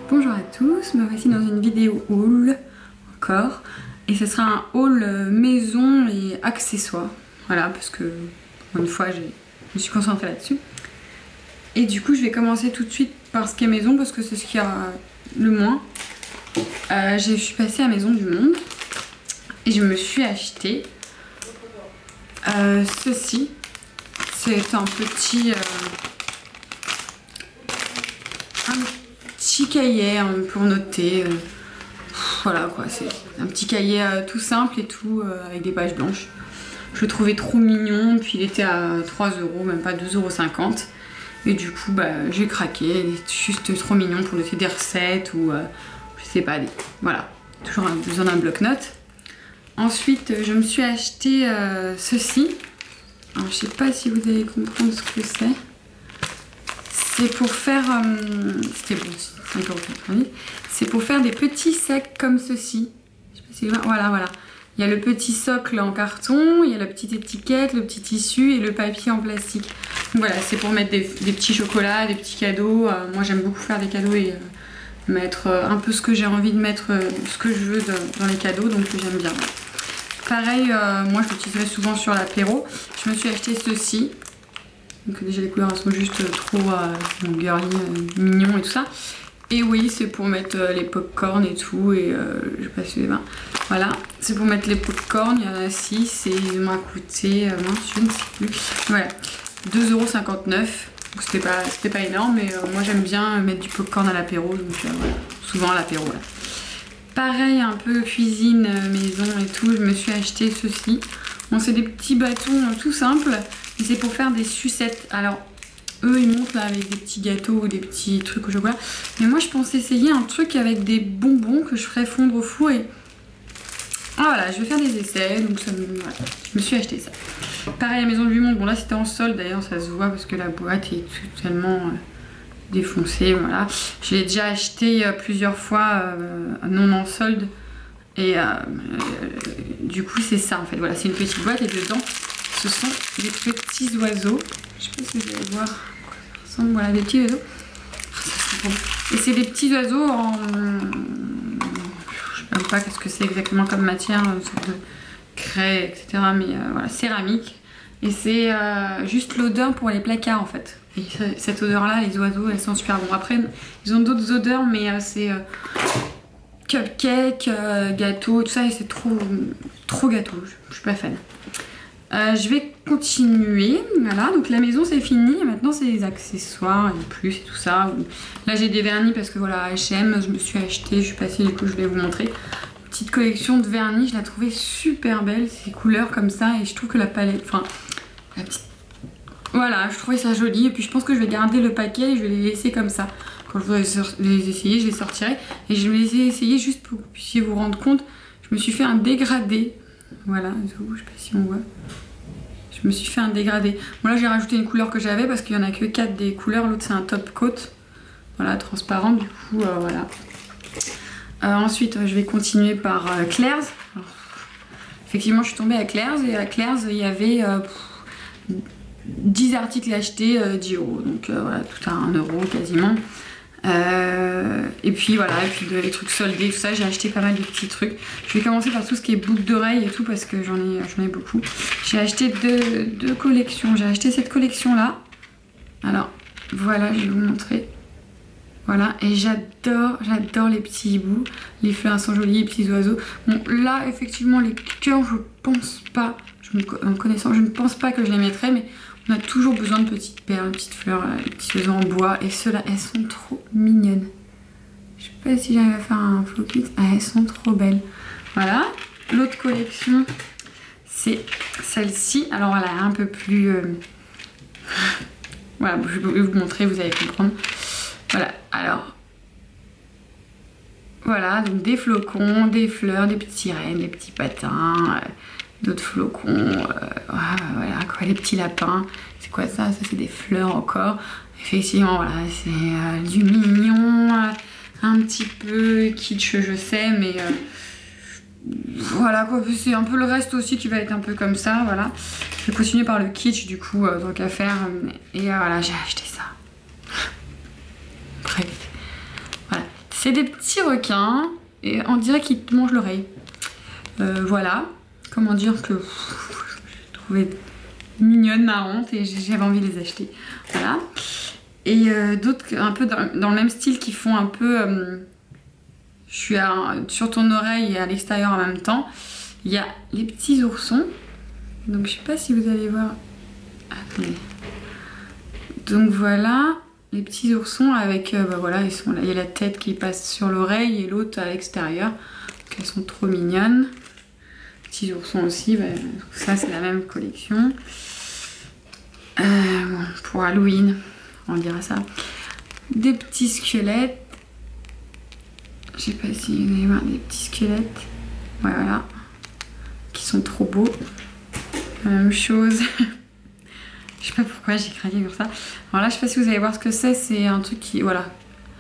Bonjour à tous, me voici dans une vidéo haul encore et ce sera un haul maison et accessoires, voilà, parce que pour une fois je me suis concentrée là-dessus. Et du coup je vais commencer tout de suite par ce qui est maison parce que c'est ce qu'il y a le moins. Je suis passée à Maison du Monde et je me suis acheté ceci. C'est un petit cahier pour noter, voilà quoi, c'est un petit cahier tout simple et tout, avec des pages blanches. Je le trouvais trop mignon, puis il était à 3 €, même pas 2,50 €. Et du coup bah, j'ai craqué, il est juste trop mignon pour noter des recettes ou je sais pas, voilà, toujours besoin d'un bloc-notes. Ensuite je me suis acheté ceci. Alors je sais pas si vous allez comprendre ce que c'est. C'est pour faire, c'était bon, 5,90 €. C'est pour faire des petits sacs comme ceci. Je sais pas si voilà. Il y a le petit socle en carton, il y a la petite étiquette, le petit tissu et le papier en plastique. Donc voilà, c'est pour mettre des petits chocolats, des petits cadeaux. Moi j'aime beaucoup faire des cadeaux et mettre un peu ce que j'ai envie de mettre, ce que je veux dans les cadeaux, donc j'aime bien. Pareil, moi je l'utiliserai souvent sur l'apéro. Je me suis acheté ceci. Donc déjà les couleurs sont juste trop girly, mignon et tout ça. Et oui, c'est pour mettre les pop-corn et tout. Et je sais pas si les mains. Voilà, c'est pour mettre les pop-corn. Il y en a 6 et ils m'ont coûté, je ne sais plus. Voilà, 2,59 €. Donc c'était pas énorme, mais moi j'aime bien mettre du pop-corn à l'apéro. Donc voilà, souvent à l'apéro. Voilà. Pareil, un peu cuisine, maison et tout. Je me suis acheté ceci. Bon, c'est des petits bâtons tout simples. Et c'est pour faire des sucettes. Alors, eux, ils montent là avec des petits gâteaux ou des petits trucs au chocolat. Mais moi, je pensais essayer un truc avec des bonbons que je ferais fondre au four. Et voilà, je vais faire des essais. Donc, voilà, je me suis acheté ça. Pareil à Maison du Monde. Bon, là, c'était en solde. D'ailleurs, ça se voit parce que la boîte est totalement défoncée. Voilà. Je l'ai déjà acheté plusieurs fois non en solde. Et du coup, c'est ça en fait. Voilà, c'est une petite boîte et dedans, ce sont des petits oiseaux. Je sais pas si vous allez voir. Ça ressemble, voilà, des petits oiseaux. Et c'est des petits oiseaux en... Je sais même pas qu'est-ce que c'est exactement comme matière, une sorte de craie, etc. Mais voilà, céramique. Et c'est juste l'odeur pour les placards en fait. Et cette odeur-là, les oiseaux, elles sont super bons. Après, ils ont d'autres odeurs, mais c'est... cupcake, gâteau, tout ça, et c'est trop gâteau, je suis pas fan. Je vais continuer, voilà, donc la maison c'est fini, maintenant c'est les accessoires, les plus et tout ça. Là j'ai des vernis parce que voilà, H&M, je me suis acheté, je suis passée, du coup je vais vous montrer. Petite collection de vernis, je la trouvais super belle, ces couleurs comme ça, et je trouve que la palette, enfin, la petite... Voilà, je trouvais ça joli, et puis je pense que je vais garder le paquet et je vais les laisser comme ça. Quand je voudrais les essayer, je les sortirai. Et je vais les essayer juste pour que vous puissiez vous rendre compte. Je me suis fait un dégradé. Voilà, je sais pas si on voit. Je me suis fait un dégradé. Bon là j'ai rajouté une couleur que j'avais parce qu'il n'y en a que 4 des couleurs. L'autre c'est un top coat. Voilà, transparent du coup, voilà. Ensuite je vais continuer par Claire's. Alors, effectivement je suis tombée à Claire's et à Claire's il y avait... 10 articles achetés, 10 €, donc voilà, tout à 1 € quasiment. Et puis voilà, et puis les trucs soldés, tout ça, j'ai acheté pas mal de petits trucs. Je vais commencer par tout ce qui est boucles d'oreilles et tout parce que j'en ai beaucoup. J'ai acheté deux collections. J'ai acheté cette collection là. Alors voilà, je vais vous montrer. Voilà, et j'adore les petits hiboux. Les fleurs sont jolies, les petits oiseaux. Bon là effectivement les cœurs, je pense pas, en connaissant, je ne pense pas que je les mettrai, mais on a toujours besoin de petites perles, de petites fleurs, des petits oiseaux en bois. Et ceux-là, elles sont trop mignonnes. Je sais pas si j'arrive à faire un focus. Ah, elles sont trop belles. Voilà. L'autre collection, c'est celle-ci. Alors, elle est un peu plus... Voilà, je vais vous montrer, vous allez comprendre. Voilà, alors... Voilà, donc des flocons, des fleurs, des petits rennes, des petits patins... d'autres flocons, voilà quoi, les petits lapins. C'est quoi ça? Ça c'est des fleurs encore. Effectivement voilà, c'est du mignon, un petit peu kitsch je sais, mais voilà quoi, c'est un peu le reste aussi qui va être un peu comme ça, voilà. Je vais continuer par le kitsch du coup, tant qu'à faire, et voilà, j'ai acheté ça. Bref, voilà. C'est des petits requins et on dirait qu'ils te mangent l'oreille. Voilà, comment dire que j'ai trouvé mignonne, marrante et j'avais envie de les acheter. Voilà. Et d'autres un peu dans le même style qui font un peu... je suis sur ton oreille et à l'extérieur en même temps. Il y a les petits oursons. Donc je sais pas si vous allez voir. Attendez. Donc voilà, les petits oursons avec... bah voilà, ils sont là. Il y a la tête qui passe sur l'oreille et l'autre à l'extérieur. Donc elles sont trop mignonnes. Petits oursons aussi, bah, ça c'est la même collection. Bon, pour Halloween, on dira ça. Des petits squelettes. Je sais pas si vous allez voir des petits squelettes. Ouais, voilà. Qui sont trop beaux. La même chose. Je sais pas pourquoi j'ai craqué comme ça. Alors là, je sais pas si vous allez voir ce que c'est. C'est un truc qui... Voilà.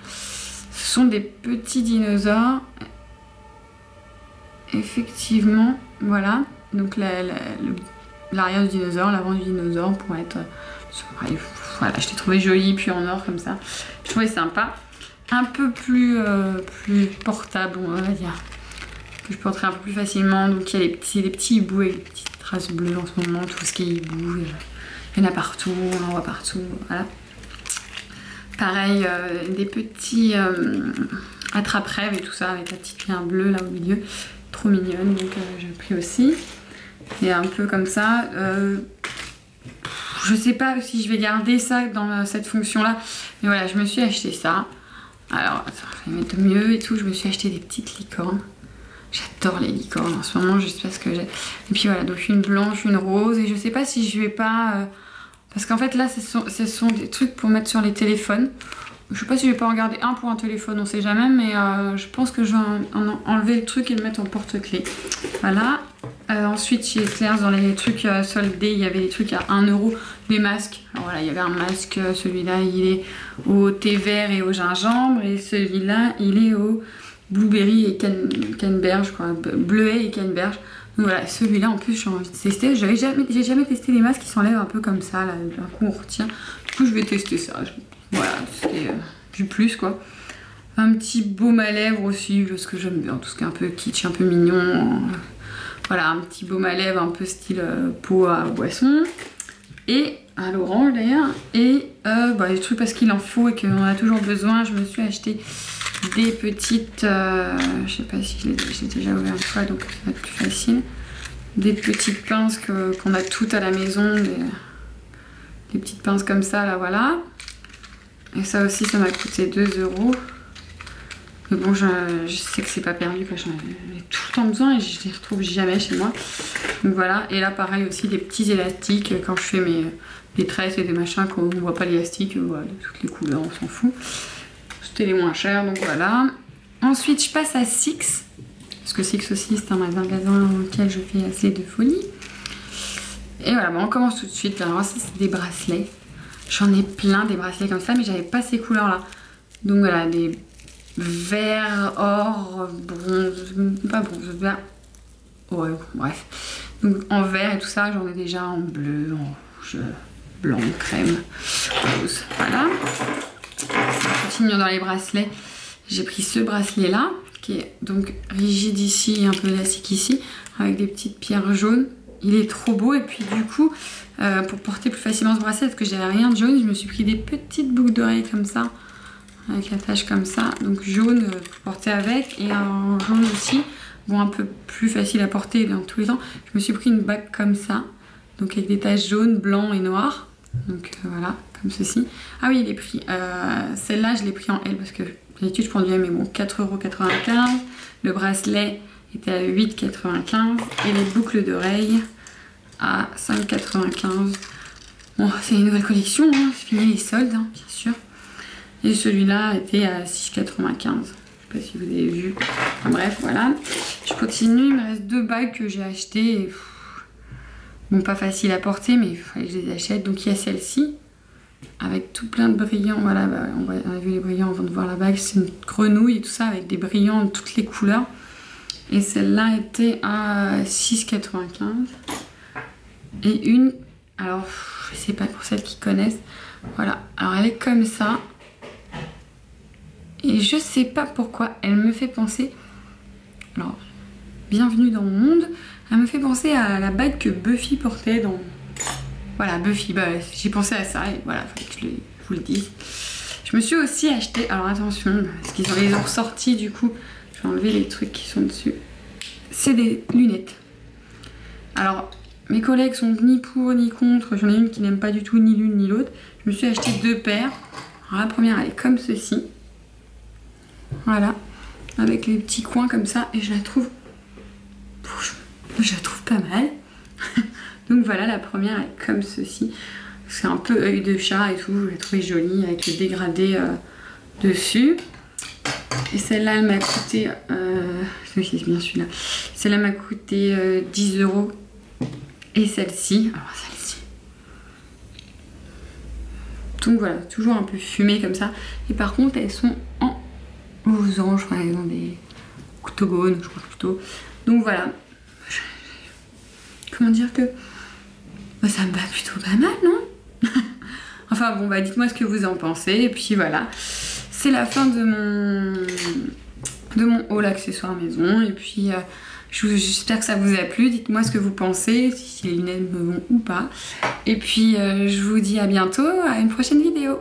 Ce sont des petits dinosaures. Effectivement, voilà. Donc l'arrière du dinosaure, l'avant du dinosaure pour être... voilà, je l'ai trouvé joli, puis en or comme ça. Je trouvais sympa. Un peu plus portable, on va dire. Que je porterai un peu plus facilement. Donc il y a les petits hiboux avec des petites traces bleues en ce moment. Tout ce qui est hibou, il y en a partout, on en voit partout. Voilà. Pareil, des petits attrape-rêves et tout ça avec la petite pierre bleue là au milieu. Trop mignonne, donc j'ai pris aussi. Et un peu comme ça. Je sais pas si je vais garder ça dans cette fonction là. Mais voilà, je me suis acheté ça. Alors, attends, je vais mettre mieux et tout. Je me suis acheté des petites licornes. J'adore les licornes en ce moment, je sais pas ce que j'ai. Et puis voilà, donc une blanche, une rose. Et je sais pas si je vais pas... parce qu'en fait là, ce sont des trucs pour mettre sur les téléphones. Je sais pas si je vais pas en garder un pour un téléphone, on sait jamais. Mais je pense que je vais enlever le truc et le mettre en porte-clés. Voilà. Ensuite, chez Claire's, dans les trucs soldés, il y avait des trucs à 1 €. Des masques. Alors voilà, il y avait un masque, celui-là, il est au thé vert et au gingembre. Et celui-là, il est au... blueberry et canneberge, je crois, bleuet et canneberge. Donc voilà, celui-là en plus j'ai envie de tester. J'ai jamais testé les masques qui s'enlèvent un peu comme ça, là, d'un coup on retient. Du coup je vais tester ça. Voilà, c'est du plus quoi. Un petit baume à lèvres aussi, parce que j'aime bien tout ce qui est un peu kitsch, un peu mignon. Voilà, un petit baume à lèvres un peu style pot à boisson. Et à l'orange d'ailleurs. Et bah, des trucs parce qu'il en faut et qu'on a toujours besoin. Je me suis acheté des petites, je sais pas si je l'ai déjà ouvert une fois, donc ça va être plus facile. Des petites pinces qu'on a toutes à la maison, des petites pinces comme ça, là, voilà. Et ça aussi, ça m'a coûté 2 €. Mais bon, je sais que c'est pas perdu, j'en ai tout le temps besoin et je les retrouve jamais chez moi. Donc voilà, et là, pareil aussi, des petits élastiques quand je fais des tresses et des machins, qu'on ne voit pas l'élastique, voilà, de toutes les couleurs, on s'en fout. C'était les moins chers, donc voilà. Ensuite, je passe à Six. Parce que Six aussi, c'est un magasin dans lequel je fais assez de folie. Et voilà, bon, on commence tout de suite. Alors, ça, c'est des bracelets. J'en ai plein des bracelets comme ça, mais j'avais pas ces couleurs-là. Donc voilà, des vert, or, bronze, pas bronze, vert. Ouais, bref. Donc en vert et tout ça, j'en ai déjà en bleu, en rouge, blanc, crème, rose. Voilà. Continuons dans les bracelets. J'ai pris ce bracelet là, qui est donc rigide ici et un peu élastique ici, avec des petites pierres jaunes. Il est trop beau et puis du coup, pour porter plus facilement ce bracelet, parce que j'avais rien de jaune, je me suis pris des petites boucles d'oreilles comme ça, avec la tache comme ça, donc jaune pour porter avec et un jaune aussi, bon un peu plus facile à porter dans tous les temps. Je me suis pris une bague comme ça, donc avec des taches jaunes, blanc et noir, donc voilà, comme ceci. Ah oui, les prix, celle-là je l'ai pris en L parce que d'habitude je prends du M, mais bon, 4,95 €, le bracelet était à 8,95 € et les boucles d'oreilles à 5,95 €. Bon, c'est une nouvelle collection, hein. C'est fini les soldes, hein, bien sûr. Et celui-là était à 6,95 €. Je sais pas si vous avez vu. Enfin, bref, voilà. Je continue, il me reste 2 bagues que j'ai achetées. Et, bon, pas facile à porter, mais il fallait que je les achète. Donc il y a celle-ci, avec tout plein de brillants. Voilà, bah, on a vu les brillants avant de voir la bague. C'est une grenouille et tout ça, avec des brillants de toutes les couleurs. Et celle-là était à 6,95 €. Et une, alors je sais pas pour celles qui connaissent, voilà, alors elle est comme ça. Et je sais pas pourquoi, elle me fait penser... Alors, bienvenue dans mon monde. Elle me fait penser à la bague que Buffy portait dans... Voilà, Buffy, bah, j'ai pensé à ça et voilà, fallait que je vous le dise. Je me suis aussi acheté, alors attention, parce qu'ils les ont ressortis du coup, je vais enlever les trucs qui sont dessus. C'est des lunettes. Alors, mes collègues sont ni pour ni contre, j'en ai une qui n'aime pas du tout ni l'une ni l'autre. Je me suis acheté 2 paires. Alors la première elle est comme ceci. Voilà, avec les petits coins comme ça et je la trouve pas mal. Donc voilà, la première elle est comme ceci. C'est un peu œil de chat et tout, je l'ai trouvée jolie avec le dégradé dessus. Et celle-là elle m'a coûté, oui c'est bien celui-là, celle-là m'a coûté 10 €. Et celle-ci, alors celle-ci. Donc voilà, toujours un peu fumée comme ça. Et par contre elles sont en losange, enfin elles ont des octogones, je crois plutôt. Donc voilà. Comment dire que bah, ça me va plutôt pas mal, non? Enfin bon, bah dites-moi ce que vous en pensez. Et puis voilà, c'est la fin de mon haul accessoires maison. Et puis j'espère que ça vous a plu. Dites-moi ce que vous pensez, si les lunettes me vont ou pas. Et puis je vous dis à bientôt, à une prochaine vidéo.